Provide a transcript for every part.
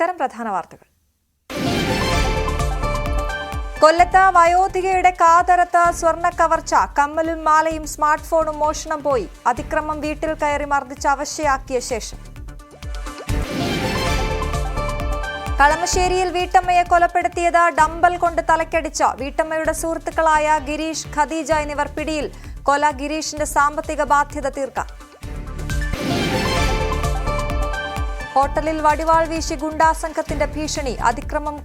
നമസ്കാരം. പ്രധാന വാർത്തകൾ. കൊല്ലത്ത് വയോധികയുടെ കാതരത്ത് സ്വർണ്ണ കവർച്ച. കമ്മലും മാലയും സ്മാർട്ട് ഫോണും മോഷണം പോയി. അതിക്രമം വീട്ടിൽ കയറി മർദ്ദിച്ച് അവശയാക്കിയ ശേഷം. കളമശ്ശേരിയിൽ വീട്ടമ്മയെ കൊലപ്പെടുത്തിയത് ഡംബൽ കൊണ്ട് തലക്കടിച്ച. വീട്ടമ്മയുടെ സുഹൃത്തുക്കളായ ഗിരീഷ്, ഖദീജ എന്നിവർ പിടിയിൽ. കൊല ഗിരീഷിന്റെ സാമ്പത്തിക ബാധ്യത തീർക്കാൻ. ഹോട്ടലിൽ വടിവാൾ വീശി ഗുണ്ടാസംഘത്തിന്റെ ഭീഷണി. അതിക്രമം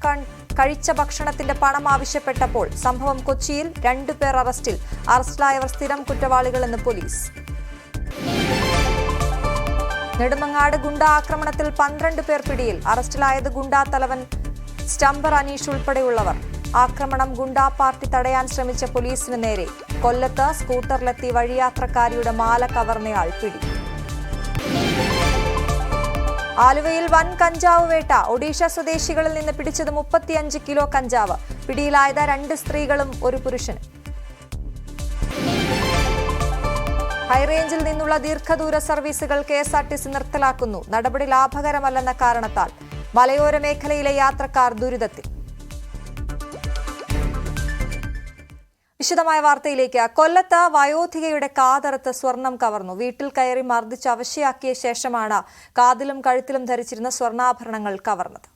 കഴിച്ച ഭക്ഷണത്തിന്റെ പണം ആവശ്യപ്പെട്ടപ്പോൾ. സംഭവം കൊച്ചിയിൽ. 2 പേർ അറസ്റ്റിൽ. അറസ്റ്റിലായവർ സ്ഥിരം കുറ്റവാളികളെന്ന് പോലീസ്. നെടുമങ്ങാട് ഗുണ്ടാ ആക്രമണത്തിൽ 12 പേർ പിടിയിൽ. അറസ്റ്റിലായത് ഗുണ്ടാ തലവൻ സ്റ്റംബർ അനീഷ് ഉൾപ്പെടെയുള്ളവർ. ആക്രമണം ഗുണ്ടാ പാർട്ടി തടയാൻ ശ്രമിച്ച പോലീസിന് നേരെ. കൊല്ലത്ത് സ്കൂട്ടറിലെത്തി വഴിയാത്രക്കാരിയുടെ മാല കവർന്നയാൾ പിടി. ആലുവയിൽ വൻ കഞ്ചാവ് വേട്ട. ഒഡീഷ സ്വദേശികളിൽ നിന്ന് പിടിച്ചത് 35 കിലോ കഞ്ചാവ്. പിടിയിലായത് 2 സ്ത്രീകളും 1 പുരുഷനും. ഹൈറേഞ്ചിൽ നിന്നുള്ള ദീർഘദൂര സർവീസുകൾ KSRTC നിർത്തലാക്കുന്നു. നടപടി ലാഭകരമല്ലെന്ന കാരണത്താൽ. മലയോര മേഖലയിലെ യാത്രക്കാർ ദുരിതത്തിൽ. വിശദമായ വാർത്തയിലേക്ക്. കൊല്ലത്ത് വയോധികയുടെ കാതരത്ത് സ്വർണം കവർന്നു. വീട്ടിൽ കയറി മർദ്ദിച്ച് അവശയാക്കിയ ശേഷമാണ് കാതിലും കഴുത്തിലും ധരിച്ചിരുന്ന സ്വർണ്ണാഭരണങ്ങൾ കവർന്നത്.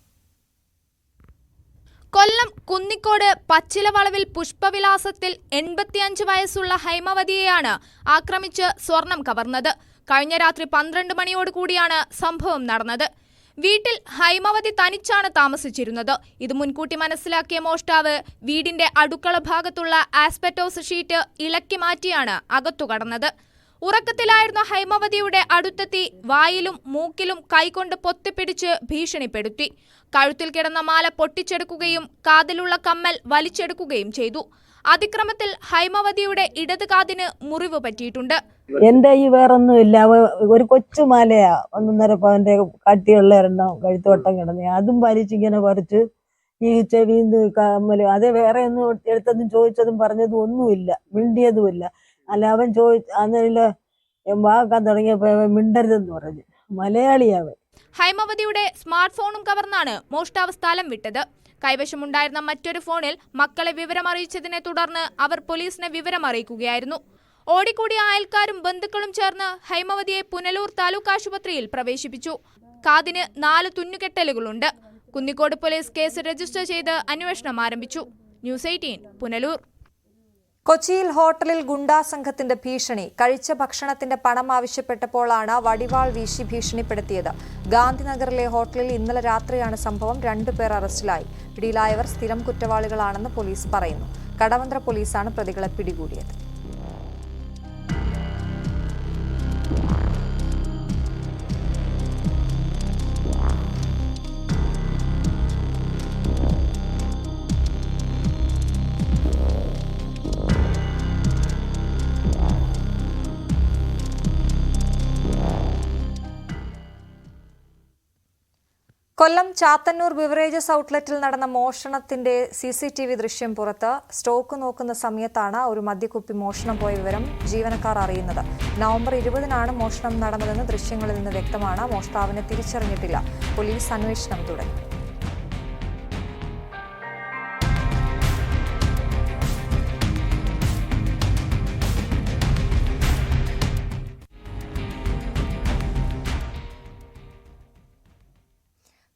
കൊല്ലം കുന്നിക്കോട് പച്ചിലവളവിൽ പുഷ്പവിലാസത്തിൽ 85 വയസ്സുള്ള ഹൈമവതിയെയാണ് ആക്രമിച്ച് സ്വർണം കവർന്നത്. കഴിഞ്ഞ രാത്രി 12 മണിയോടുകൂടിയാണ് സംഭവം നടന്നത്. വീട്ടിൽ ഹൈമവതി തനിച്ചാണ് താമസിച്ചിരുന്നത്. ഇത് മുൻകൂട്ടി മനസ്സിലാക്കിയ മോഷ്ടാവ് വീടിന്റെ അടുക്കള ഭാഗത്തുള്ള ആസ്പെറ്റോസ് ഷീറ്റ് ഇളക്കി മാറ്റിയാണ് അകത്തു കടന്നത്. ഉറക്കത്തിലായിരുന്ന ഹൈമവതിയുടെ അടുത്തെത്തി വായിലും മൂക്കിലും കൈകൊണ്ട് പൊത്തിപ്പിടിച്ച് ഭീഷണിപ്പെടുത്തി. കഴുത്തിൽ കിടന്ന മാല പൊട്ടിച്ചെടുക്കുകയും കാതിലുള്ള കമ്മൽ വലിച്ചെടുക്കുകയും ചെയ്തു. അതിക്രമത്തിൽ ഹൈമവതിയുടെ ഇടത് കാതിന് മുറിവ് പറ്റിയിട്ടുണ്ട്. എന്റെ ഈ വേറൊന്നുമില്ല, ഒരു കൊച്ചുമാലയാ 1.5 പവന്റെ കട്ടിയുള്ള ഒരെണ്ണം കഴുത്തോട്ടം കിടന്നേ. അതും വലിച്ചിങ്ങനെ പറിച്ച് ഈ ചെവിന്ന് കമ്മല്. അതേ വേറെ ഒന്നും എടുത്തതും ചോദിച്ചതും പറഞ്ഞതും ഒന്നുമില്ല, മിണ്ടിയതുമില്ല. അല്ല അവൻ അന്നേരം വാക്കാൻ തുടങ്ങിയപ്പോ മിണ്ടരുതെന്ന് പറഞ്ഞു. മലയാളിയാവൻ. ഹൈമവതിയുടെ സ്മാർട്ട് ഫോണും കവർന്നാണ് മോഷ്ടാവ് സ്ഥലം വിട്ടത്. കൈവശമുണ്ടായിരുന്ന മറ്റൊരു ഫോണിൽ മക്കളെ വിവരമറിയിച്ചതിനെ തുടർന്ന് അവർ പോലീസിനെ വിവരമറിയിക്കുകയായിരുന്നു. ഓടിക്കൂടിയ അയൽക്കാരും ബന്ധുക്കളും ചേർന്ന് ഹൈമവതിയെ പുനലൂർ താലൂക്ക് ആശുപത്രിയിൽ പ്രവേശിപ്പിച്ചു. കാതിന് 4 തുന്നുകെട്ടലുകളുണ്ട്. കുന്നിക്കോട് പോലീസ് കേസ് രജിസ്റ്റർ ചെയ്ത് അന്വേഷണം ആരംഭിച്ചു. ന്യൂസ് 18 പുനലൂർ. കൊച്ചിയിൽ ഹോട്ടലിൽ ഗുണ്ടാ സംഘത്തിന്റെ ഭീഷണി. കഴിച്ച ഭക്ഷണത്തിന്റെ പണം ആവശ്യപ്പെട്ടപ്പോഴാണ് വടിവാൾ വീശി ഭീഷണിപ്പെടുത്തിയത്. ഗാന്ധിനഗറിലെ ഹോട്ടലിൽ ഇന്നലെ രാത്രിയാണ് സംഭവം. 2 പേർ അറസ്റ്റിലായി. പിടിയിലായവർ സ്ഥിരം കുറ്റവാളികളാണെന്ന് പോലീസ് പറയുന്നു. കടവന്ത്ര പോലീസാണ് പ്രതികളെ പിടികൂടിയത്. കൊല്ലം ചാത്തന്നൂർ ബിവറേജസ് ഔട്ട്ലെറ്റിൽ നടന്ന മോഷണത്തിന്റെ CCTV ദൃശ്യം പുറത്ത്. സ്റ്റോക്ക് നോക്കുന്ന സമയത്താണ് ഒരു മദ്യക്കുപ്പി മോഷണം പോയ വിവരം ജീവനക്കാർ അറിയുന്നത്. നവംബർ 20-നാണ് മോഷണം നടന്നതെന്ന് ദൃശ്യങ്ങളിൽ നിന്ന് വ്യക്തമാണ്. മോഷ്ടാവിനെ തിരിച്ചറിഞ്ഞിട്ടില്ല. പോലീസ് അന്വേഷണം തുടങ്ങി.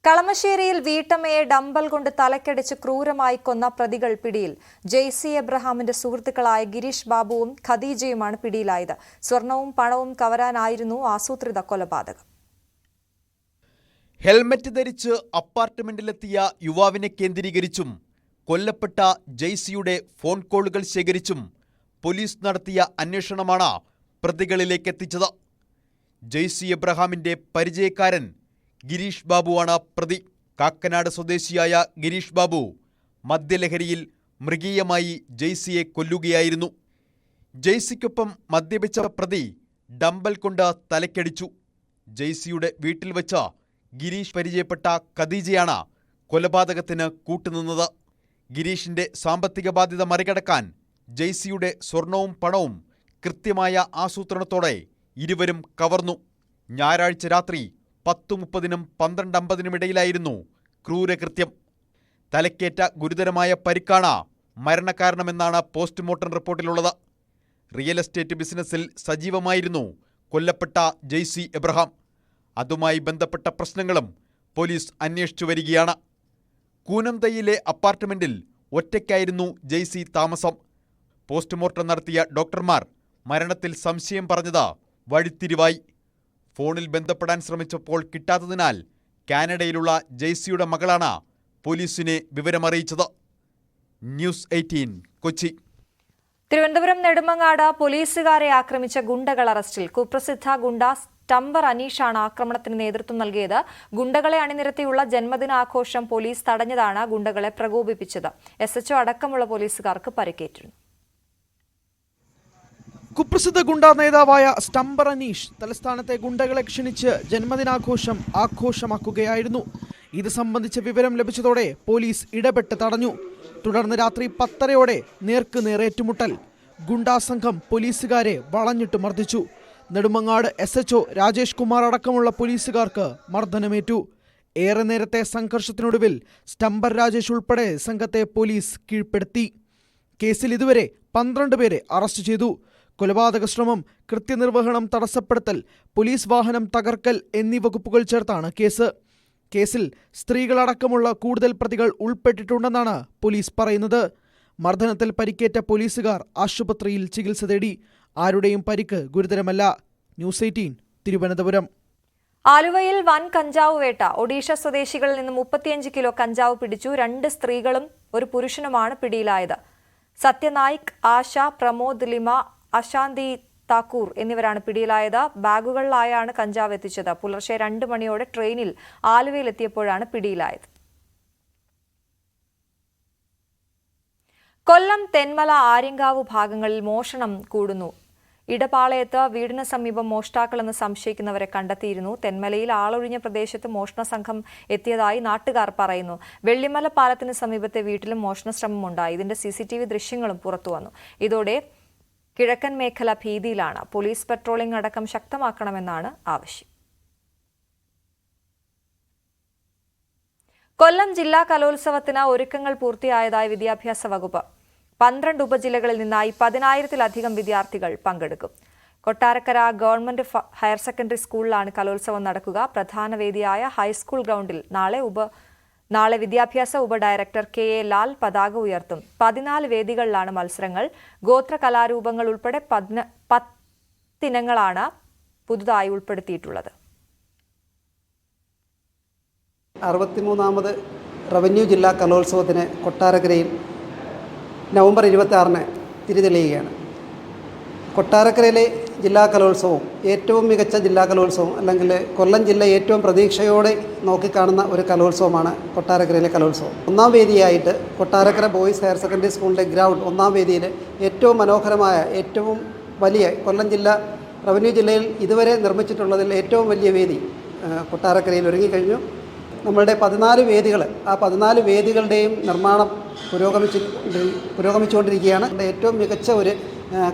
കളമശ്ശേരിയിൽ വീട്ടമ്മയെ ഡംബൽ കൊണ്ട് തലക്കടിച്ച് ക്രൂരമായി കൊന്ന പ്രതികൾ പിടിയിൽ. JC എബ്രഹാമിന്റെ സുഹൃത്തുക്കളായ ഗിരീഷ് ബാബുവും ഖദീജയുമാണ് പിടിയിലായത്. സ്വർണവും പണവും കവരാനായിരുന്നു ആസൂത്രിത കൊലപാതകം. ഹെൽമറ്റ് ധരിച്ച് അപ്പാർട്ട്മെന്റിലെത്തിയ യുവാവിനെ കേന്ദ്രീകരിച്ചും കൊല്ലപ്പെട്ട JCയുടെ ഫോൺ കോളുകൾ ശേഖരിച്ചും പോലീസ് നടത്തിയ അന്വേഷണമാണ് പ്രതികളിലേക്കെത്തിച്ചത്. JC എബ്രഹാമിന്റെ പരിചയക്കാരൻ ഗിരീഷ് ബാബുവാണ് പ്രതി. കാക്കനാട് സ്വദേശിയായ ഗിരീഷ് ബാബു മദ്യലഹരിയിൽ മൃഗീയമായി JCയെ കൊല്ലുകയായിരുന്നു. JCക്കൊപ്പം മദ്യപിച്ച പ്രതി ഡംബൽ കൊണ്ട് തലക്കടിച്ചു. JCയുടെ വീട്ടിൽ വെച്ച ഗിരീഷ് പരിചയപ്പെട്ട ഖദീജയാണ് കൊലപാതകത്തിന് കൂട്ടുനിന്നത്. ഗിരീഷിന്റെ സാമ്പത്തിക ബാധ്യത മറികടക്കാൻ JCയുടെ സ്വർണവും പണവും കൃത്യമായ ആസൂത്രണത്തോടെ ഇരുവരും കവർന്നു. ഞായറാഴ്ച രാത്രി 10:30-നും 12:50-നും ഇടയിലായിരുന്നു ക്രൂരകൃത്യം. തലക്കേറ്റ ഗുരുതരമായ പരിക്കാണ് മരണകാരണമെന്നാണ് പോസ്റ്റ്മോർട്ടം റിപ്പോർട്ടിലുള്ളത്. റിയൽ എസ്റ്റേറ്റ് ബിസിനസ്സിൽ സജീവമായിരുന്നു കൊല്ലപ്പെട്ട ജെയ്സി എബ്രഹാം. അതുമായി ബന്ധപ്പെട്ട പ്രശ്നങ്ങളും പോലീസ് അന്വേഷിച്ചു വരികയാണ്. കൂനംതൈയിലെ അപ്പാർട്ട്മെന്റിൽ ഒറ്റയ്ക്കായിരുന്നു ജെയ്സി താമസം. പോസ്റ്റ്മോർട്ടം നടത്തിയ ഡോക്ടർമാർ മരണത്തിൽ സംശയം പറഞ്ഞത് വഴിത്തിരിവായി. ഫോണിൽ ബന്ധപ്പെടാൻ ശ്രമിച്ചപ്പോൾ കിട്ടാത്തതിനാൽ കാനഡയിലുള്ള ജെയ്സിയുടെ മകളാണ് പോലീസിനെ വിവരമറിയിച്ചത്. ന്യൂസ് 18 കൊച്ചി. തിരുവനന്തപുരം നെടുമങ്ങാട് പോലീസുകാരെ ആക്രമിച്ച ഗുണ്ടകൾ അറസ്റ്റിൽ. കുപ്രസിദ്ധ ഗുണ്ട സ്റ്റംബർ അനീഷാണ് ആക്രമണത്തിന് നേതൃത്വം നൽകിയത്. ഗുണ്ടകളെ അണിനിരത്തിയുള്ള ജന്മദിനാഘോഷം പോലീസ് തടഞ്ഞതാണ് ഗുണ്ടകളെ പ്രകോപിപ്പിച്ചത്. SHO അടക്കമുള്ള പോലീസുകാർക്ക് പരിക്കേറ്റിരുന്നു. കുപ്രസിദ്ധ ഗുണ്ടാ നേതാവായ സ്റ്റംബർ അനീഷ് തലസ്ഥാനത്തെ ഗുണ്ടകളെ ക്ഷണിച്ച് ജന്മദിനാഘോഷം ആഘോഷമാക്കുകയായിരുന്നു. ഇത് സംബന്ധിച്ച വിവരം ലഭിച്ചതോടെ പോലീസ് ഇടപെട്ട് തടഞ്ഞു. തുടർന്ന് രാത്രി 10:30 നേർക്ക് നേർ ഏറ്റുമുട്ടൽ. ഗുണ്ടാ സംഘം പോലീസുകാരെ വളഞ്ഞിട്ട് മർദ്ദിച്ചു. നെടുമങ്ങാട് SHO രാജേഷ് കുമാർ അടക്കമുള്ള പോലീസുകാർക്ക് മർദ്ദനമേറ്റു. ഏറെ നേരത്തെ സംഘർഷത്തിനൊടുവിൽ സ്റ്റംബർ രാജേഷ് ഉൾപ്പെടെ സംഘത്തെ പോലീസ് കീഴ്പ്പെടുത്തി. കേസിൽ ഇതുവരെ 12 പേരെ അറസ്റ്റ് ചെയ്തു. കൊലപാതക ശ്രമം, കൃത്യനിർവഹണം തടസ്സപ്പെടുത്തൽ, പോലീസ് വാഹനം തകർക്കൽ എന്നീ വകുപ്പുകൾ ചേർത്താണ് കേസ്. കേസിൽ സ്ത്രീകളടക്കമുള്ള കൂടുതൽ പ്രതികൾ ഉൾപ്പെട്ടിട്ടുണ്ടെന്നാണ് പോലീസ് പറയുന്നത്. മർദ്ദനത്തിൽ പരിക്കേറ്റ പോലീസുകാർ ആശുപത്രിയിൽ ചികിത്സ തേടി. ആരുടെയും പരിക്ക് ഗുരുതരമല്ല. ന്യൂസ് 18 തിരുവനന്തപുരം. ആലുവയിൽ വൻ കഞ്ചാവ് വേട്ട. ഒഡീഷ സ്വദേശികളിൽ നിന്ന് 35 കിലോ കഞ്ചാവ് പിടിച്ചു. 2 സ്ത്രീകളും ഒരു പുരുഷനുമാണ് പിടിയിലായത്. സത്യനായിക്, ആശ, പ്രമോദ് ലിമ, അശാന്തി താക്കൂർ എന്നിവരാണ് പിടിയിലായത്. ബാഗുകളിലായാണ് കഞ്ചാവ് എത്തിച്ചത്. പുലർച്ചെ 2 മണിയോടെ ട്രെയിനിൽ ആലുവയിലെത്തിയപ്പോഴാണ് പിടിയിലായത്. കൊല്ലം തെന്മല ആര്യങ്കാവ് ഭാഗങ്ങളിൽ മോഷണം കൂടുന്നു. ഇടപാളയത്ത് വീടിന് സമീപം മോഷ്ടാക്കളെന്ന് സംശയിക്കുന്നവരെ കണ്ടെത്തിയിരുന്നു. തെന്മലയിൽ ആളൊഴിഞ്ഞ പ്രദേശത്ത് മോഷണ സംഘം എത്തിയതായി നാട്ടുകാർ പറയുന്നു. വെള്ളിമല പാലത്തിന് സമീപത്തെ വീട്ടിലും മോഷണശ്രമമുണ്ടായി. ഇതിന്റെ CCTV ദൃശ്യങ്ങളും പുറത്തുവന്നു. ഇതോടെ കിഴക്കൻ മേഖല ഭീതിയിലാണ്. പോലീസ് പട്രോളിംഗ് അടക്കം ശക്തമാക്കണമെന്നാണ് ആവശ്യം. കൊല്ലം ജില്ലാ കലോത്സവത്തിന് ഒരുക്കങ്ങൾ പൂർത്തിയായതായി വിദ്യാഭ്യാസ വകുപ്പ്. 12 ഉപജില്ലകളിൽ നിന്നായി 10,000-ലധികം വിദ്യാർത്ഥികൾ പങ്കെടുക്കും. കൊട്ടാരക്കര ഗവൺമെന്റ് ഹയർ സെക്കൻഡറി സ്കൂളിലാണ് കലോത്സവം നടക്കുക. പ്രധാന വേദിയായ ഹൈസ്കൂൾ ഗ്രൗണ്ടിൽ നാളെ വിദ്യാഭ്യാസ ഉപഡയറക്ടർ KA ലാൽ പതാക ഉയർത്തും. 14 വേദികളിലാണ് മത്സരങ്ങൾ. ഗോത്ര കലാരൂപങ്ങൾ ഉൾപ്പെടെ 10 ഇനങ്ങളാണ് പുതുതായി ഉൾപ്പെടുത്തിയിട്ടുള്ളത്. 63ാമത് റവന്യൂ ജില്ലാ കലോത്സവത്തിന് കൊട്ടാരക്കരയിൽ നവംബർ 26-ന് തിരിതെളിയുകയാണ്. കൊട്ടാരക്കരയിലെ ജില്ലാ കലോത്സവം ഏറ്റവും മികച്ച ജില്ലാ കലോത്സവം, അല്ലെങ്കിൽ കൊല്ലം ജില്ല ഏറ്റവും പ്രതീക്ഷയോടെ നോക്കിക്കാണുന്ന ഒരു കലോത്സവമാണ് കൊട്ടാരക്കരയിലെ കലോത്സവം. 1ാം വേദിയായിട്ട് കൊട്ടാരക്കര ബോയ്സ് ഹയർ സെക്കൻഡറി സ്കൂളിൻ്റെ ഗ്രൗണ്ട് 1ാം വേദിയിൽ ഏറ്റവും മനോഹരമായ, ഏറ്റവും വലിയ, കൊല്ലം ജില്ല റവന്യൂ ജില്ലയിൽ ഇതുവരെ നിർമ്മിച്ചിട്ടുള്ളതിൽ ഏറ്റവും വലിയ വേദി കൊട്ടാരക്കരയിൽ ഒരുങ്ങിക്കഴിഞ്ഞു. നമ്മളുടെ 14 വേദികൾ, ആ 14 വേദികളുടെയും നിർമ്മാണം പുരോഗമിച്ചുകൊണ്ടിരിക്കുകയാണ്. ഏറ്റവും മികച്ച ഒരു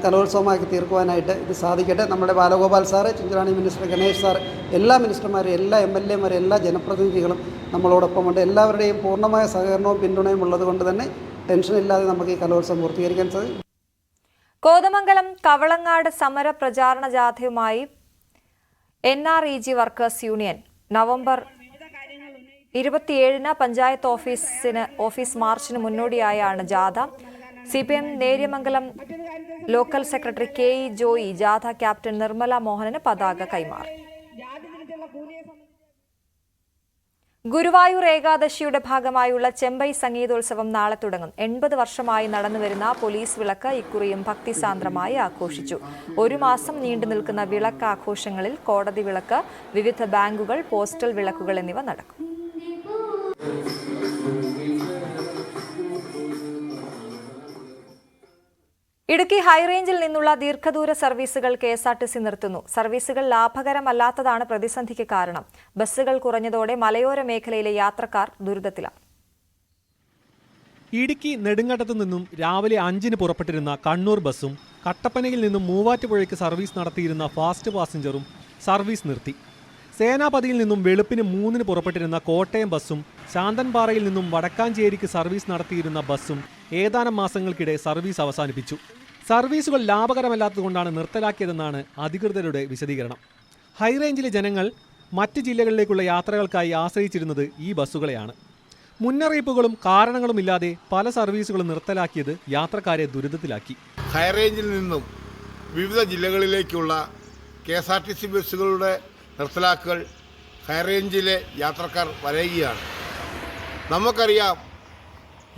കലോത്സവമാക്കി തീർക്കുവാനായിട്ട് ഇത് സാധിക്കട്ടെ. നമ്മുടെ Balagopal sir, Chinchu Rani minister Ganesh sir, എല്ലാ മിനിസ്റ്റർമാരും, എല്ലാ MLA മാരും, എല്ലാ ജനപ്രതിനിധികളും നമ്മളോടൊപ്പമുണ്ട്. എല്ലാവരുടെയും പൂർണ്ണമായ സഹകരണവും പിന്തുണയും ഉള്ളതുകൊണ്ട് തന്നെ ടെൻഷനില്ലാതെ നമുക്ക് ഈ കലോത്സവം പൂർത്തീകരിക്കാൻ സാധിക്കും. കോതമംഗലം കവളങ്ങാട് സമര പ്രചാരണ ജാഥയുമായി NREG വർക്കേഴ്സ് യൂണിയൻ നവംബർ 27-ന് പഞ്ചായത്ത് ഓഫീസ് മാർച്ചിന് മുന്നോടിയായാണ് ജാഥ. CPM Neriamangalam local secretary KE Joy ജാഥ ക്യാപ്റ്റൻ നിർമ്മല മോഹനന് പതാക കൈമാറി. ഗുരുവായൂർ ഏകാദശിയുടെ ഭാഗമായുള്ള ചെമ്പൈ സംഗീതോത്സവം നാളെ തുടങ്ങും. 80 വർഷമായി നടന്നുവരുന്ന പോലീസ് വിളക്ക് ഇക്കുറിയും ഭക്തിസാന്ദ്രമായി ആഘോഷിച്ചു. 1 മാസം നീണ്ടു നിൽക്കുന്ന വിളക്ക് ആഘോഷങ്ങളിൽ കോടതി വിളക്ക്, വിവിധ ബാങ്കുകൾ, പോസ്റ്റൽ വിളക്കുകൾ എന്നിവ നടക്കും. ഇടുക്കി ഹൈറേഞ്ചിൽ നിന്നുള്ള ദീർഘദൂര സർവീസുകൾ KSRTC നിർത്തുന്നു. സർവീസുകൾ ലാഭകരമല്ലാത്തതാണ് പ്രതിസന്ധിക്ക് കാരണം. ബസ്സുകൾ കുറഞ്ഞതോടെ മലയോര മേഖലയിലെ യാത്രക്കാർ ദുരിതത്തിലാണ്. ഇടുക്കി നെടുങ്കണ്ടത്തു നിന്നും രാവിലെ 5-ന് പുറപ്പെട്ടിരുന്ന കണ്ണൂർ ബസ്സും കട്ടപ്പനയിൽ നിന്നും മൂവാറ്റുപുഴയ്ക്ക് സർവീസ് നടത്തിയിരുന്ന ഫാസ്റ്റ് പാസഞ്ചറും സർവീസ് നിർത്തി. സേനാപതിയിൽ നിന്നും വെളുപ്പിന് 3-ന് പുറപ്പെട്ടിരുന്ന കോട്ടയം ബസ്സും ശാന്തൻപാറയിൽ നിന്നും വടക്കാഞ്ചേരിക്ക് സർവീസ് നടത്തിയിരുന്ന ബസ്സും ഏതാനും മാസങ്ങൾക്കിടെ സർവീസ് അവസാനിപ്പിച്ചു. സർവീസുകൾ ലാഭകരമല്ലാത്തതുകൊണ്ടാണ് നിർത്തലാക്കിയതെന്നാണ് അധികൃതരുടെ വിശദീകരണം. ഹൈറേഞ്ചിലെ ജനങ്ങൾ മറ്റ് ജില്ലകളിലേക്കുള്ള യാത്രകൾക്കായി ആശ്രയിച്ചിരുന്നത് ഈ ബസ്സുകളെയാണ്. മുന്നറിയിപ്പുകളും കാരണങ്ങളുമില്ലാതെ പല സർവീസുകളും നിർത്തലാക്കിയത് യാത്രക്കാരെ ദുരിതത്തിലാക്കി. ഹൈറേഞ്ചിൽ നിന്നും വിവിധ ജില്ലകളിലേക്കുള്ള KSRTC ബസ്സുകളുടെ നിർത്തലാക്കൽ ഹൈറേഞ്ചിലെ യാത്രക്കാർ വലയുകയാണ്. നമുക്കറിയാം,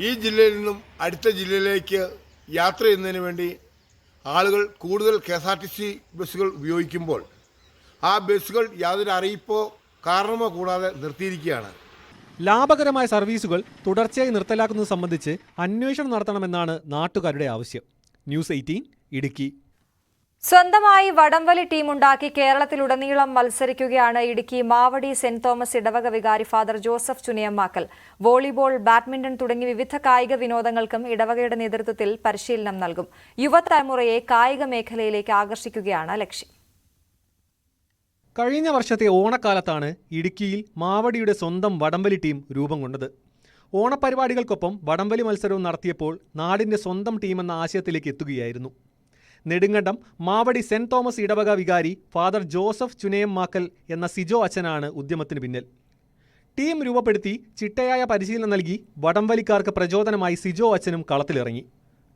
ഈ ജില്ലയിൽ നിന്നും അടുത്ത ജില്ലയിലേക്ക് യാത്ര ചെയ്യുന്നതിന് വേണ്ടി ആളുകൾ കൂടുതൽ KSRTC ബസ്സുകൾ ഉപയോഗിക്കുമ്പോൾ ആ ബസ്സുകൾ യാതൊരു അറിയിപ്പോ കാരണമോ കൂടാതെ നിർത്തിയിരിക്കുകയാണ്. ലാഭകരമായ സർവീസുകൾ തുടർച്ചയായി നിർത്തലാക്കുന്നത് സംബന്ധിച്ച് അന്വേഷണം നടത്തണമെന്നാണ് നാട്ടുകാരുടെ ആവശ്യം. ന്യൂസ് 18 ഇടുക്കി. സ്വന്തമായി വടംവലി ടീമുണ്ടാക്കി കേരളത്തിലുടനീളം മത്സരിക്കുകയാണ് ഇടുക്കി മാവടി സെന്റ് തോമസ് ഇടവക വികാരി ഫാദർ ജോസഫ് ചുനയമ്മാക്കൽ. വോളിബോൾ, ബാഡ്മിന്റൺ തുടങ്ങി വിവിധ കായിക വിനോദങ്ങൾക്കും ഇടവകയുടെ നേതൃത്വത്തിൽ പരിശീലനം നൽകും. യുവതലമുറയെ കായിക മേഖലയിലേക്ക് ആകർഷിക്കുകയാണ് ലക്ഷ്യം. കഴിഞ്ഞ വർഷത്തെ ഓണക്കാലത്താണ് ഇടുക്കിയിൽ മാവടിയുടെ സ്വന്തം വടംവലി ടീം രൂപം കൊണ്ടത്. ഓണപരിപാടികൾക്കൊപ്പം വടംവലി മത്സരവും നടത്തിയപ്പോൾ നാടിൻ്റെ സ്വന്തം ടീമെന്ന ആശയത്തിലേക്ക് എത്തുകയായിരുന്നു. നെടുങ്കണ്ടം മാവടി സെന്റ് തോമസ് ഇടവക വികാരി ഫാദർ ജോസഫ് ചുനയമ്മാക്കൽ എന്ന സിജോ അച്ഛനാണ് ഉദ്യമത്തിന് പിന്നിൽ. ടീം രൂപപ്പെടുത്തി ചിട്ടയായ പരിശീലനം നൽകി വടംവലിക്കാർക്ക് പ്രചോദനമായി സിജോ അച്ഛനും കളത്തിലിറങ്ങി.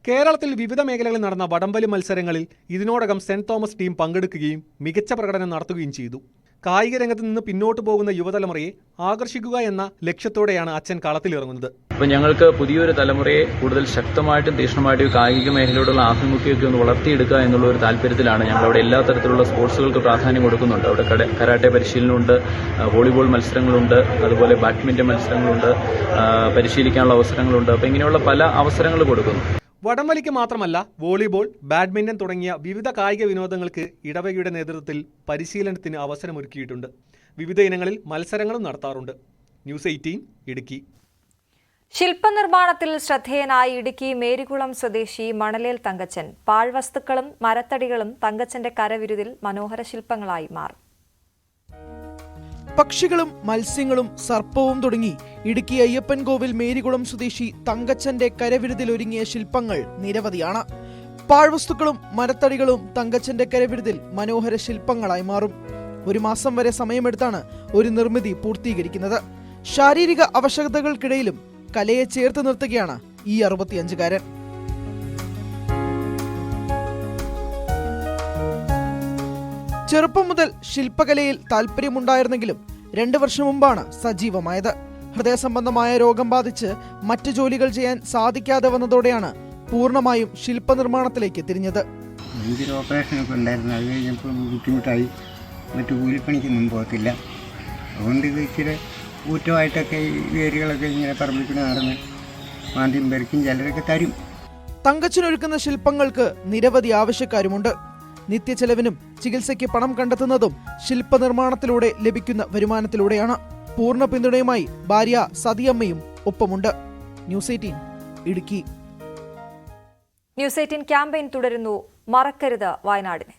കേരളത്തിൽ വിവിധ മേഖലകളിൽ നടന്ന വടംവലി മത്സരങ്ങളിൽ ഇതിനോടകം സെന്റ് തോമസ് ടീം പങ്കെടുക്കുകയും മികച്ച പ്രകടനം നടത്തുകയും ചെയ്തു. കായിക രംഗത്ത് നിന്ന് പിന്നോട്ട് പോകുന്ന യുവതലമുറയെ ആകർഷിക്കുക എന്ന ലക്ഷ്യത്തോടെയാണ് അച്ഛൻ കളത്തിലിറങ്ങുന്നത്. അപ്പോൾ ഞങ്ങൾക്ക് പുതിയൊരു തലമുറയെ കൂടുതൽ ശക്തമായിട്ടും തീക്ഷ്ണമായിട്ടും കായിക മേഖലയോടുള്ള ആഭിമുഖ്യമൊക്കെ ഒന്ന് വളർത്തിയെടുക്കുക എന്നുള്ള ഒരു താല്പര്യത്തിലാണ് ഞങ്ങൾ അവിടെ എല്ലാ തരത്തിലുള്ള സ്പോർട്സുകൾക്ക് പ്രാധാന്യം കൊടുക്കുന്നുണ്ട്. അവിടെ കരാട്ടെ പരിശീലനമുണ്ട്, വോളിബോൾ മത്സരങ്ങളുണ്ട്, അതുപോലെ ബാഡ്മിന്റൺ മത്സരങ്ങളുണ്ട്, പരിശീലിക്കാനുള്ള അവസരങ്ങളുണ്ട്. അപ്പോൾ ഇങ്ങനെയുള്ള പല അവസരങ്ങൾ കൊടുക്കുന്നു. വടംവലിക്ക് മാത്രമല്ല വോളിബോൾ, ബാഡ്മിന്റൺ തുടങ്ങിയ വിവിധ കായിക വിനോദങ്ങൾക്ക് ഇടവകയുടെ നേതൃത്വത്തിൽ പരിശീലനത്തിന് അവസരമൊരുക്കിയിട്ടുണ്ട്. വിവിധ ഇനങ്ങളിൽ മത്സരങ്ങളും നടത്താറുണ്ട്. ന്യൂസ് 18 ഇടുക്കി. ശില്പനിർമ്മാണത്തിൽ ശ്രദ്ധേയനായി ഇടുക്കി മേരികുളം സ്വദേശി മണലേൽ തങ്കച്ചൻ. പാഴ്വസ്തുക്കളും മരത്തടികളും തങ്കച്ചന്റെ കരവിരുതിൽ മനോഹര ശില്പങ്ങളായി മാറും. പക്ഷികളും മത്സ്യങ്ങളും സർപ്പവും തുടങ്ങി ഇടുക്കി അയ്യപ്പൻകോവിൽ മേരികുളം സ്വദേശി തങ്കച്ചന്റെ കരവിരുതിലൊരുങ്ങിയ ശില്പങ്ങൾ നിരവധിയാണ്. പാഴ്വസ്തുക്കളും മരത്തടികളും തങ്കച്ചന്റെ കരവിരുതിൽ മനോഹര ശില്പങ്ങളായി മാറും. 1 മാസം വരെ സമയമെടുത്താണ് ഒരു നിർമ്മിതി പൂർത്തീകരിക്കുന്നത്. ശാരീരിക അവശതകൾക്കിടയിലും കലയെ ചേർത്ത് നിർത്തുകയാണ് ഈ 65-കാരൻ. ചെറുപ്പം മുതൽ ശില്പകലയിൽ താല്പര്യമുണ്ടായിരുന്നെങ്കിലും 2 വർഷം മുമ്പാണ് സജീവമായത്. ഹൃദയസംബന്ധമായ രോഗം ബാധിച്ച് മറ്റു ജോലികൾ ചെയ്യാൻ സാധിക്കാതെ വന്നതോടെയാണ് പൂർണ്ണമായും ശില്പനിർമ്മാണത്തിലേക്ക് തിരിഞ്ഞത്. എനിക്കൊരു ഓപ്പറേഷനൊക്കെ ഉണ്ടായിരുന്നു. അത് കഴിഞ്ഞപ്പോൾ ബുദ്ധിമുട്ടായി. മറ്റു കൂലിപ്പണിക്കൊന്നും പോകത്തില്ല. അതുകൊണ്ട് ഇത് ഇച്ചിരി ഊറ്റമായിട്ടൊക്കെ ഈ വേരുകളൊക്കെ ഇങ്ങനെ പറമ്പിൽ നടന്ന് മാന്തിയും പെരക്കും ചിലരൊക്കെ തരും. തങ്കച്ചനൊരുക്കുന്ന ശില്പങ്ങൾക്ക് നിരവധി ആവശ്യക്കാരുമുണ്ട്. നിത്യച്ചെലവിനും ചികിത്സയ്ക്ക് പണം കണ്ടെത്തുന്നതും ശില്പനിർമ്മാണത്തിലൂടെ ലഭിക്കുന്ന വരുമാനത്തിലൂടെയാണ്. പൂർണ്ണ പിന്തുണയുമായി ഭാര്യ സതിയമ്മയും ഒപ്പമുണ്ട്. ന്യൂസ് 18 ഇടുക്കി. ന്യൂസ് 18 ക്യാമ്പയിൻ തുടരുന്നു. മറക്കരുത് വയനാടിനെ.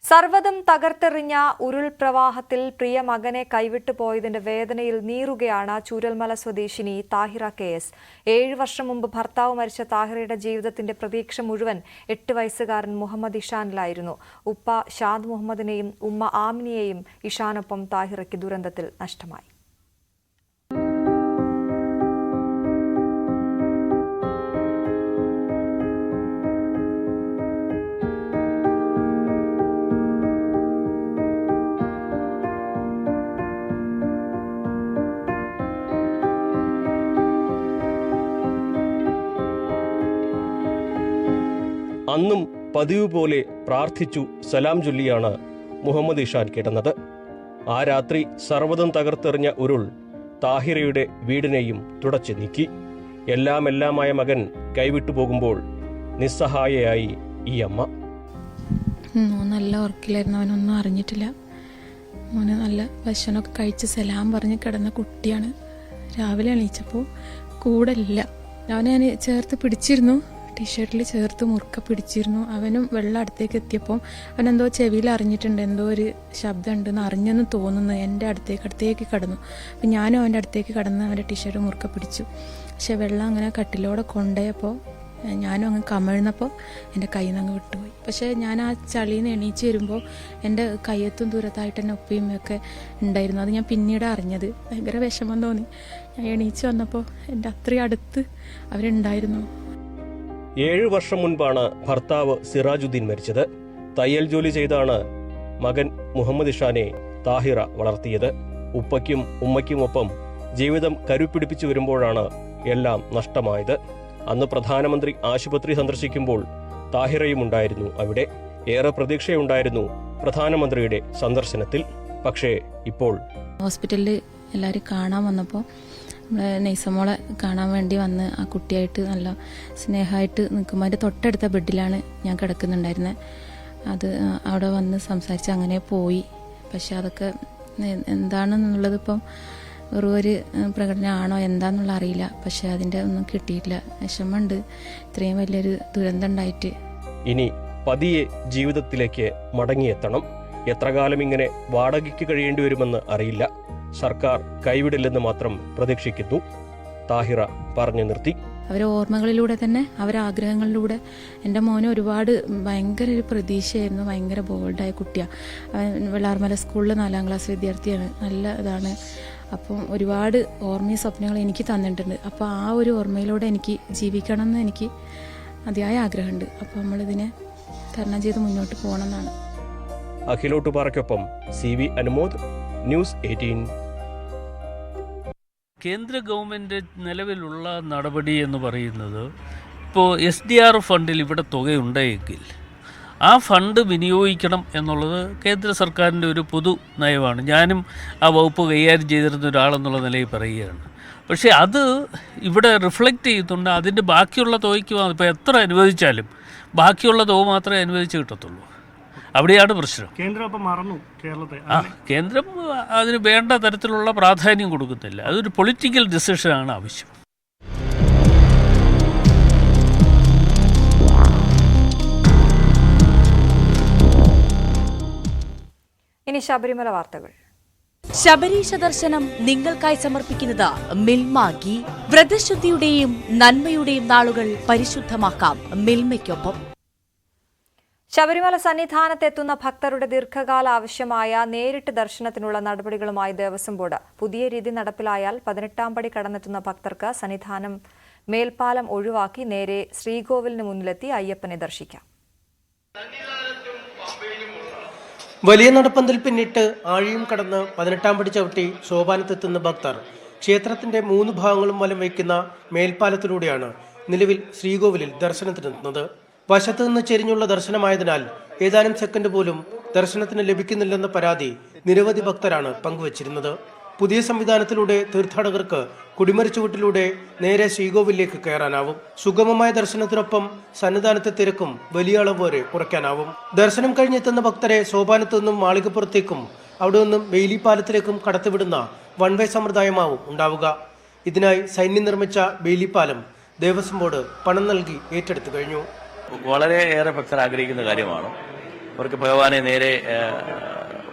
സർവ്വതും തകർത്തെറിഞ്ഞ ഉരുൾപ്രവാഹത്തിൽ പ്രിയ മകനെ കൈവിട്ടു പോയതിന്റെ വേദനയിൽ നീറുകയാണ് ചൂരൽമല സ്വദേശിനി താഹിറ KS. 7 വർഷം മുമ്പ് ഭർത്താവ് മരിച്ച താഹിറയുടെ ജീവിതത്തിന്റെ പ്രതീക്ഷ മുഴുവൻ 8 വയസ്സുകാരൻ മുഹമ്മദ് ഇഷാനിലായിരുന്നു. ഉപ്പ ഷാദ് മുഹമ്മദിനെയും ഉമ്മ ആമിനിയെയും ഇഷാനൊപ്പം താഹിറയ്ക്ക് ദുരന്തത്തിൽ നഷ്ടമായി. അന്നും പതിവ് പോലെ പ്രാർത്ഥിച്ചു സലാം ചൊല്ലിയാണ് മുഹമ്മദ് ഇഷാൻ കിടന്നത്. ആ രാത്രി സർവ്വതും തകർത്തെറിഞ്ഞ ഉരുൾ താഹിറയുടെ വീടിനെയും തുടച്ചു നീക്കി. എല്ലാമായ മകൻ കൈവിട്ടു പോകുമ്പോൾ നിസ്സഹായയായി ഈ അമ്മ. നല്ല ഉറക്കിലായിരുന്നു. അവനൊന്നും അറിഞ്ഞിട്ടില്ല. മോന് നല്ല ഭക്ഷണമൊക്കെ കഴിച്ച് സലാം പറഞ്ഞ് കിടന്ന കുട്ടിയാണ്. രാവിലെ എണീച്ചപ്പോൾ കൂടെ ഇല്ല. ഞാൻ ചേർത്ത് പിടിച്ചിരുന്നു, ടീഷർട്ടിൽ ചേർത്ത് മുറുക്ക പിടിച്ചിരുന്നു. അവനും വെള്ളം അടുത്തേക്ക് എത്തിയപ്പോൾ അവനെന്തോ ചെവിയിൽ അറിഞ്ഞിട്ടുണ്ട്, എന്തോ ഒരു ശബ്ദം ഉണ്ടെന്ന് അറിഞ്ഞെന്ന് തോന്നുന്നു. എൻ്റെ അടുത്തേക്ക് കടന്നു. അപ്പം ഞാനും അവൻ്റെ അടുത്തേക്ക് കടന്ന് അവൻ്റെ ടീഷർട്ട് മുറുക്ക പിടിച്ചു. പക്ഷെ വെള്ളം അങ്ങനെ കട്ടിലോടെ കൊണ്ടുപോയപ്പോൾ ഞാനും അങ്ങ് കമിഴ്ന്നപ്പോൾ എൻ്റെ കയ്യിൽ നിന്ന് അങ്ങ് വിട്ടുപോയി. പക്ഷേ ഞാൻ ആ ചളിയിൽ നിന്ന് എണീച്ച് വരുമ്പോൾ എൻ്റെ കയ്യെത്തും ദൂരത്തായിട്ട് തന്നെ ഉപ്പയും ഒക്കെ ഉണ്ടായിരുന്നു. അത് ഞാൻ പിന്നീട് അറിഞ്ഞത്. ഭയങ്കര വിഷമം തോന്നി. ഞാൻ എണീച്ച് വന്നപ്പോൾ എൻ്റെ അത്രയും അടുത്ത് അവരുണ്ടായിരുന്നു. 7 വർഷം മുൻപാണ് ഭർത്താവ് സിറാജുദ്ദീൻ മരിച്ചത്. തയ്യൽ ജോലി ചെയ്താണ് മകൻ മുഹമ്മദ് ഇഷാനെ താഹിറ വളർത്തിയത്. ഉപ്പയ്ക്കും ഉമ്മയ്ക്കുമൊപ്പം ജീവിതം കരുപ്പിടിപ്പിച്ചു വരുമ്പോഴാണ് എല്ലാം നഷ്ടമായത്. അന്ന് പ്രധാനമന്ത്രി ആശുപത്രി സന്ദർശിക്കുമ്പോൾ താഹിറയും ഉണ്ടായിരുന്നു അവിടെ. ഏറെ പ്രതീക്ഷയുണ്ടായിരുന്നു പ്രധാനമന്ത്രിയുടെ സന്ദർശനത്തിൽ. പക്ഷേ ഇപ്പോൾ ഹോസ്പിറ്റലിൽ എല്ലാവരും കാണാൻ വന്നപ്പോൾ നെയ്സമോളെ കാണാൻ വേണ്ടി വന്ന് ആ കുട്ടിയായിട്ട് നല്ല സ്നേഹമായിട്ട് നിൽക്കുമ്പോൾ അതിൻ്റെ തൊട്ടടുത്ത ബെഡിലാണ് ഞാൻ കിടക്കുന്നുണ്ടായിരുന്നത്. അത് അവിടെ വന്ന് സംസാരിച്ച് അങ്ങനെ പോയി. പക്ഷെ അതൊക്കെ എന്താണെന്നുള്ളത് ഇപ്പം ഒരു പ്രകടനമാണോ എന്താണെന്നുള്ള അറിയില്ല. പക്ഷെ അതിൻ്റെ ഒന്നും കിട്ടിയിട്ടില്ല. വിഷമമുണ്ട്, ഇത്രയും വലിയൊരു ദുരന്തം ഉണ്ടായിട്ട്. ഇനി പതിയെ ജീവിതത്തിലേക്ക് മടങ്ങിയെത്തണം. എത്ര കാലം ഇങ്ങനെ വാടകയ്ക്ക് കഴിയേണ്ടി വരുമെന്ന് അറിയില്ല. സർക്കാർ കൈവിടില്ലെന്ന് മാത്രം പ്രതീക്ഷിക്കുന്നു. താഹിറ പറഞ്ഞു നിർത്തി. അവരെ ഓർമ്മകളിലൂടെ തന്നെ, അവരെ ആഗ്രഹങ്ങളിലൂടെ എൻ്റെ മോന് ഒരുപാട് ഭയങ്കര ഒരു പ്രതീക്ഷയായിരുന്നു. ഭയങ്കര ബോൾഡായ കുട്ടിയാണ്. വെള്ളാർമല സ്കൂളിൽ 4ാം ക്ലാസ് വിദ്യാർത്ഥിയാണ്. നല്ല ഇതാണ്. അപ്പം ഒരുപാട് ഓർമ്മയും സ്വപ്നങ്ങൾ എനിക്ക് തന്നിട്ടുണ്ട്. അപ്പോൾ ആ ഒരു ഓർമ്മയിലൂടെ എനിക്ക് ജീവിക്കണം എന്ന് എനിക്ക് അതിയായ ആഗ്രഹമുണ്ട്. അപ്പോൾ നമ്മളിതിനെ തരണം ചെയ്ത് മുന്നോട്ട് പോകണമെന്നാണ്. അഖിലോട്ടുപാറയ്ക്കൊപ്പം CV അനുമോദ്, ന്യൂസ് 18. കേന്ദ്ര ഗവൺമെൻറ് നിലവിലുള്ള നടപടി എന്ന് പറയുന്നത്, ഇപ്പോൾ SDR ഫണ്ടിൽ ഇവിടെ തുകയുണ്ടെങ്കിൽ ആ ഫണ്ട് വിനിയോഗിക്കണം എന്നുള്ളത് കേന്ദ്ര സർക്കാരിൻ്റെ ഒരു പൊതു നയമാണ്. ഞാനും ആ വകുപ്പ് കൈകാര്യം ചെയ്തിരുന്ന ഒരാളെന്നുള്ള നിലയിൽ പറയുകയാണ്. പക്ഷേ അത് ഇവിടെ റിഫ്ലക്റ്റ് ചെയ്യുന്നുണ്ട്. അതിൻ്റെ ബാക്കിയുള്ള തുകയ്ക്ക് ഇപ്പോൾ എത്ര അനുവദിച്ചാലും ബാക്കിയുള്ള തുക മാത്രമേ അനുവദിച്ച് കിട്ടത്തുള്ളൂ. അവിടെയാണ് പ്രശ്നം. കേന്ദ്രം അപ്പം മറന്നു കേരളത്തെ. കേന്ദ്രം അതിന് വേണ്ട തരത്തിലുള്ള പ്രാധാന്യം കൊടുക്കുന്നില്ല. അതൊരു പൊളിറ്റിക്കൽ ഡിസിഷനാണ് ആവശ്യം. ഇനി ശബരിമല വാർത്തകൾ. ശബരീശ ദർശനം നിങ്ങൾക്കായി സമർപ്പിക്കുന്നത് മിൽമ ഗീ. വ്രതശുദ്ധിയുടെയും നന്മയുടെയും നാളുകൾ പരിശുദ്ധമാക്കാം മിൽമയ്ക്കൊപ്പം. ശബരിമല സന്നിധാനത്തെത്തുന്ന ഭക്തരുടെ ദീർഘകാല ആവശ്യമായ നേരിട്ട് ദർശനത്തിനുള്ള നടപടികളുമായി ദേവസ്വം ബോർഡ്. പുതിയ രീതി നടപ്പിലായാൽ 18ാം പടി കടന്നെത്തുന്ന ഭക്തർക്ക് സന്നിധാനം മേൽപ്പാലം ഒഴിവാക്കി നേരെ ശ്രീകോവിലിന് മുന്നിലെത്തി അയ്യപ്പനെ ദർശിക്കാം. വലിയ നടപ്പന്തൽ പിന്നിട്ട് ആഴിയും കടന്ന് 18ാം പടി ചവിട്ടി സോപാനത്തെത്തുന്ന ഭക്തർ ക്ഷേത്രത്തിന്റെ 3 ഭാഗങ്ങളും വലം വയ്ക്കുന്ന മേൽപ്പാലത്തിലൂടെയാണ് നിലവിൽ ശ്രീകോവിലിൽ ദർശനത്തിനെത്തുന്നത്. വശത്തു നിന്ന് ചെരിഞ്ഞുള്ള ദർശനമായതിനാൽ ഏതാനും സെക്കൻഡ് പോലും ദർശനത്തിന് ലഭിക്കുന്നില്ലെന്ന പരാതി നിരവധി ഭക്തരാണ് പങ്കുവച്ചിരുന്നത്. പുതിയ സംവിധാനത്തിലൂടെ തീർത്ഥാടകർക്ക് കുടിമരച്ചുവട്ടിലൂടെ നേരെ ശ്രീകോവിലേക്ക് കയറാനാവും. സുഗമമായ ദർശനത്തിനൊപ്പം സന്നിധാനത്തെ തിരക്കും വലിയ അളവ് വരെ കുറയ്ക്കാനാവും. ദർശനം കഴിഞ്ഞെത്തുന്ന ഭക്തരെ സോപാനത്തു നിന്നും മാളികപ്പുറത്തേക്കും അവിടെ നിന്നും ബെയിലിപ്പാലത്തിലേക്കും കടത്തിവിടുന്ന വൺ വേ സമ്പ്രദായമാവും ഉണ്ടാവുക. ഇതിനായി സൈന്യം നിർമ്മിച്ച ബെയിലിപ്പാലം ദേവസ്വം ബോർഡ് പണം നൽകി ഏറ്റെടുത്തു കഴിഞ്ഞു. വളരെയേറെ ഭക്തർ ആഗ്രഹിക്കുന്ന കാര്യമാണ്. അവർക്ക് ഭഗവാനെ നേരെ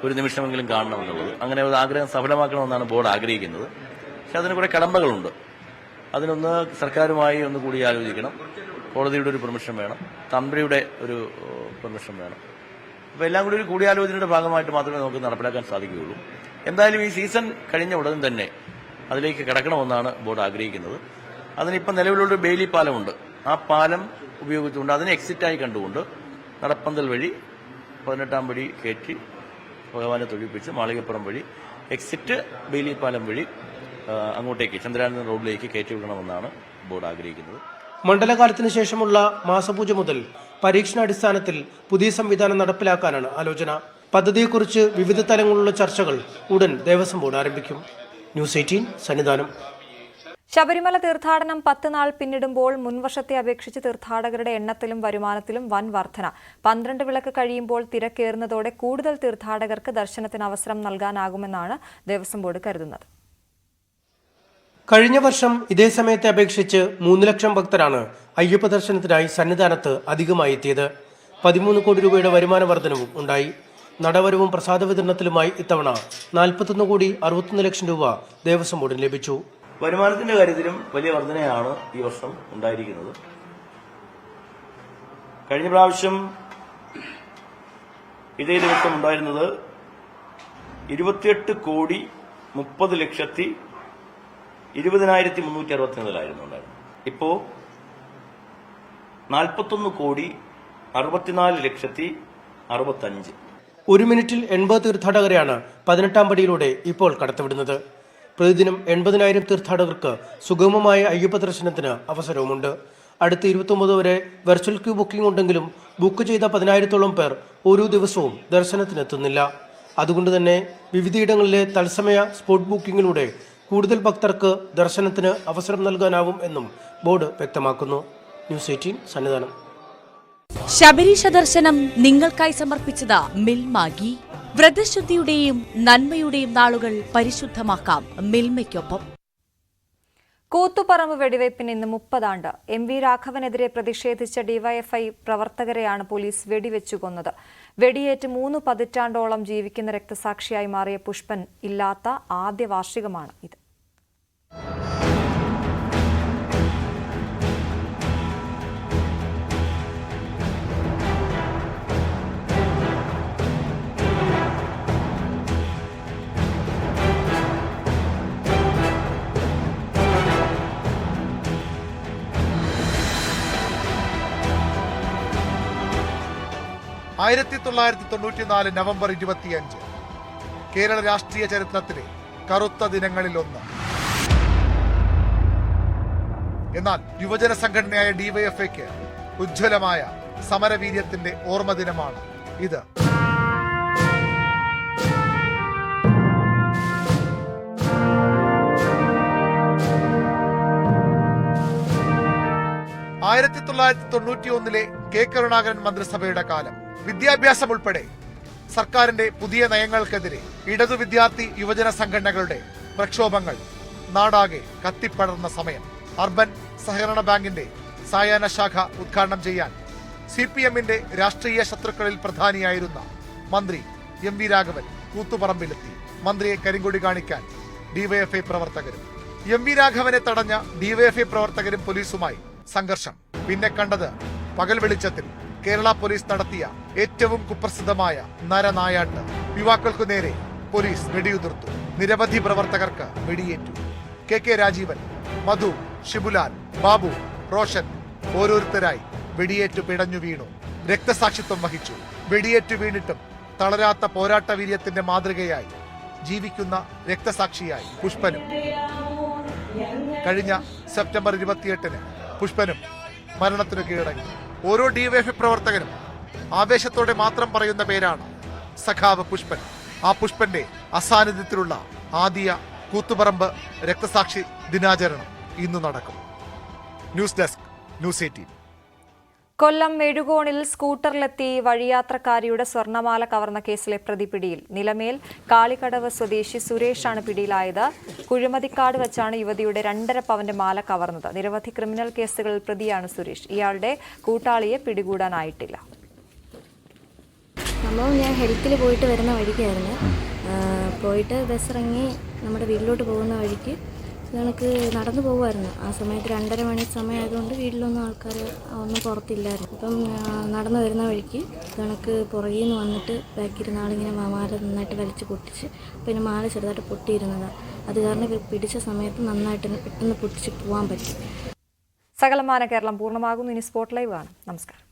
ഒരു നിമിഷമെങ്കിലും കാണണമെന്നുള്ളത്. അങ്ങനെ ഒരു ആഗ്രഹം സഫലമാക്കണമെന്നാണ് ബോർഡ് ആഗ്രഹിക്കുന്നത്. പക്ഷെ അതിന് കുറെ കടമ്പകളുണ്ട്. അതിനൊന്ന് സർക്കാരുമായി ഒന്ന് കൂടി ആലോചിക്കണം. കോടതിയുടെ ഒരു പെർമിഷൻ വേണം, തന്ത്രിയുടെ ഒരു പെർമിഷൻ വേണം. അപ്പോൾ എല്ലാം കൂടി ഒരു കൂടിയാലോചനയുടെ ഭാഗമായിട്ട് മാത്രമേ നമുക്ക് നടപ്പിലാക്കാൻ സാധിക്കുകയുള്ളൂ. എന്തായാലും ഈ സീസൺ കഴിഞ്ഞ ഉടൻ തന്നെ അതിലേക്ക് കിടക്കണമെന്നാണ് ബോർഡ് ആഗ്രഹിക്കുന്നത്. അതിനിപ്പം നിലവിലുള്ള ബെയിലി പാലമുണ്ട്. ആ പാലം ഉപയോഗിച്ചുകൊണ്ട് അതിനെ എക്സിറ്റായി കണ്ടുകൊണ്ട് നടപ്പന്തൽ വഴി 18ാം പടി കയറ്റി ഭഗവാനെ തൊഴിപ്പിച്ച് മാളികപ്പുറം വഴി എക്സിറ്റ് ബെയിലി പാലം വഴി അങ്ങോട്ടേക്ക് ചന്ദ്രാനന്ദ റോഡിലേക്ക് കയറ്റി വിടണമെന്നാണ് ബോർഡ് ആഗ്രഹിക്കുന്നത്. മണ്ഡലകാലത്തിന് ശേഷമുള്ള മാസപൂജ മുതൽ പരീക്ഷണാടിസ്ഥാനത്തിൽ പുതിയ സംവിധാനം നടപ്പിലാക്കാനാണ് ആലോചന. പദ്ധതിയെക്കുറിച്ച് വിവിധ തലങ്ങളിലുള്ള ചർച്ചകൾ ഉടൻ ദേവസ്വം ബോർഡ് ആരംഭിക്കും. ന്യൂസ് 18 സന്നിധാനം. ശബരിമല തീർത്ഥാടനം 10 നാൾ പിന്നിടുമ്പോൾ മുൻവർഷത്തെ അപേക്ഷിച്ച് തീർത്ഥാടകരുടെ എണ്ണത്തിലും വരുമാനത്തിലും വൻ വർധന. 12 വിളക്ക് കഴിയുമ്പോൾ തിരക്കേറുന്നതോടെ കൂടുതൽ തീർത്ഥാടകർക്ക് ദർശനത്തിന് അവസരം നൽകാനാകുമെന്നാണ് ദേവസ്വം ബോർഡ് കരുതുന്നത്. കഴിഞ്ഞ വർഷം ഇതേ സമയത്തെ അപേക്ഷിച്ച് 3 ലക്ഷം ഭക്തരാണ് അയ്യപ്പ ദർശനത്തിനായി സന്നിധാനത്ത് അധികമായി എത്തിയത്. 13 കോടി രൂപയുടെ വരുമാന വർധനവും ഉണ്ടായി. നടവരവും പ്രസാദ വിതരണത്തിലുമായി ഇത്തവണ 41,61 ലക്ഷം രൂപ ദേവസ്വം ബോർഡിന് ലഭിച്ചു. വരുമാനത്തിന്റെ കാര്യത്തിലും വലിയ വർധനയാണ് ഈ വർഷം ഉണ്ടായിരിക്കുന്നത്. കഴിഞ്ഞ പ്രാവശ്യം ഇതേ ദിവസം ഉണ്ടായിരുന്നത് 28,30,20,364 ഉണ്ടായിരുന്നു. ഇപ്പോ 41,64,65,000. 1 മിനിറ്റിൽ 80 തീർത്ഥാടകരെയാണ് 18-ാം പടിയിലൂടെ ഇപ്പോൾ കടത്തിവിടുന്നത്. പ്രതിദിനം 80,000 തീർത്ഥാടകർക്ക് സുഗമമായ അയ്യപ്പ ദർശനത്തിന് അവസരവുമുണ്ട്. അടുത്ത 29 വരെ വെർച്വൽ ക്യൂ ബുക്കിംഗ് ഉണ്ടെങ്കിലും ബുക്ക് ചെയ്ത 10,000-ഓളം പേർ ഓരോ ദിവസവും ദർശനത്തിനെത്തുന്നില്ല. അതുകൊണ്ട് തന്നെ വിവിധയിടങ്ങളിലെ തത്സമയ സ്പോട്ട് ബുക്കിംഗിലൂടെ കൂടുതൽ ഭക്തർക്ക് ദർശനത്തിന് അവസരം നൽകാനാവും എന്നും ബോർഡ് വ്യക്തമാക്കുന്നു. ന്യൂസ് 18 സന്നിധാനം. ശബരീശ ദർശനം നിങ്ങൾക്കായി സമർപ്പിച്ചത് മിൽമാഗി. വ്രതശുദ്ധിയുടെയും നന്മയുടെയും നാളുകൾ പരിശുദ്ധമാക്കാം മിൽമയ്ക്കൊപ്പം. കൂത്തുപറമ്പ് വെടിവയ്പ്പിന് ഇന്ന് 30 ആണ്ട്. എം വി രാഘവനെതിരെ പ്രതിഷേധിച്ച ഡിവൈഎഫ്ഐ പ്രവർത്തകരെയാണ് പോലീസ് വെടിവെച്ചു കൊന്നത്. വെടിയേറ്റ് 3 പതിറ്റാണ്ടോളം ജീവിക്കുന്ന രക്തസാക്ഷിയായി മാറിയ പുഷ്പൻ ഇല്ലാത്ത ആദ്യ വാർഷികമാണ് ഇത്. നവംബർ 25 കേരള രാഷ്ട്രീയ ചരിത്രത്തിലെ കറുത്ത ദിനങ്ങളിലൊന്ന്. എന്നാൽ യുവജന സംഘടനയായ ഡിവൈഎഫ്ഐക്ക് ഉജ്ജ്വലമായ സമരവീര്യത്തിന്റെ ഓർമ്മദിനമാണ് ഇത്. കെ കരുണാകരൻ മന്ത്രിസഭയുടെ കാലം. വിദ്യാഭ്യാസം ഉൾപ്പെടെ സർക്കാരിന്റെ പുതിയ നയങ്ങൾക്കെതിരെ ഇടതു വിദ്യാർത്ഥി യുവജന സംഘടനകളുടെ പ്രക്ഷോഭങ്ങൾ നാടാകെ കത്തിപ്പടർന്ന സമയം. അർബൻ സഹകരണ ബാങ്കിന്റെ സായാഹ്ന ശാഖ ഉദ്ഘാടനം ചെയ്യാൻ CPMന്റെ രാഷ്ട്രീയ ശത്രുക്കളിൽ പ്രധാനിയായിരുന്ന മന്ത്രി എം വി രാഘവൻ കൂത്തുപറമ്പിലെത്തി. മന്ത്രിയെ കരിങ്കൊടി കാണിക്കാൻ ഡിവൈഎഫ്ഐ പ്രവർത്തകരും. എം വി രാഘവനെ തടഞ്ഞ ഡിവൈഎഫ്ഐ പ്രവർത്തകരും പോലീസുമായി സംഘർഷം. പിന്നെ കണ്ടത് പകൽ വെളിച്ചത്തിൽ കേരള പോലീസ് നടത്തിയ ഏറ്റവും കുപ്രസിദ്ധമായ നരനായാട്ട്. യുവാക്കൾക്കു നേരെ പോലീസ് വെടിയുതിർത്തു. നിരവധി പ്രവർത്തകർക്ക് വെടിയേറ്റു. കെ രാജീവൻ, മധു, ഷിബുലാൽ, ബാബു, റോഷൻ ഓരോരുത്തരായി വെടിയേറ്റു പിടഞ്ഞു വീണു. രക്തസാക്ഷിത്വം വഹിച്ചു. വെടിയേറ്റു വീണിട്ടും തളരാത്ത പോരാട്ട വീര്യത്തിന്റെ മാതൃകയായി ജീവിക്കുന്ന രക്തസാക്ഷിയായി പുഷ്പനും. കഴിഞ്ഞ സെപ്റ്റംബർ 28 പുഷ്പനും മരണത്തിനു കീഴടങ്ങി. ഓരോ ഡിവൈഎഫ്ഐ പ്രവർത്തകനും ആവേശത്തോടെ മാത്രം പറയുന്ന പേരാണ് സഖാവ് പുഷ്പൻ. ആ പുഷ്പന്റെ അസാന്നിധ്യത്തിലുള്ള ആദ്യ കൂത്തുപറമ്പ് രക്തസാക്ഷി ദിനാചരണം ഇന്ന് നടക്കും. News desk, news 18. കൊല്ലം മെഴുകോണിൽ സ്കൂട്ടറിലെത്തി വഴിയാത്രക്കാരിയുടെ സ്വർണ്ണമാല കവർന്ന കേസിലെ പ്രതി പിടിയിൽ. നിലമേൽ കാളിക്കടവ് സ്വദേശി സുരേഷാണ് പിടിയിലായത്. കുഴിമതിക്കാട് വെച്ചാണ് യുവതിയുടെ 2.5 പവന്റെ മാല കവർന്നത്. നിരവധി ക്രിമിനൽ കേസുകളിൽ പ്രതിയാണ് സുരേഷ്. ഇയാളുടെ കൂട്ടാളിയെ പിടികൂടാനായിട്ടില്ല. ഞാൻ ഹെൽത്തിൽ പോയിട്ട് വരുന്ന വഴിക്കായിരുന്നു. പോയിട്ട് ബസ് ഇറങ്ങി നമ്മുടെ വീട്ടിലോട്ട് പോകുന്ന വഴിക്ക് കണക്ക് നടന്നു പോകുമായിരുന്നു. ആ സമയത്ത് 2:30 മണി സമയമായതുകൊണ്ട് വീട്ടിലൊന്നും ആൾക്കാർ ഒന്നും പുറത്തില്ലായിരുന്നു. അപ്പം നടന്നു വരുന്ന വഴിക്ക് കണക്ക് പുറകിൽ നിന്ന് വന്നിട്ട് ബാക്കിയിരുന്ന ആളിങ്ങനെ മാല നന്നായിട്ട് വലിച്ച് പൊട്ടിച്ച്, പിന്നെ മാല ചെറുതായിട്ട് പൊട്ടിയിരുന്നതാണ്. അത് കാരണം പിടിച്ച സമയത്ത് നന്നായിട്ട് പെട്ടെന്ന് പൊട്ടിച്ച് പോകാൻ പറ്റി. സകലമാന കേരളം പൂർണ്ണമാകുന്നു. ഇനി സ്പോട്ട് ലൈവ് ആണ്. നമസ്കാരം.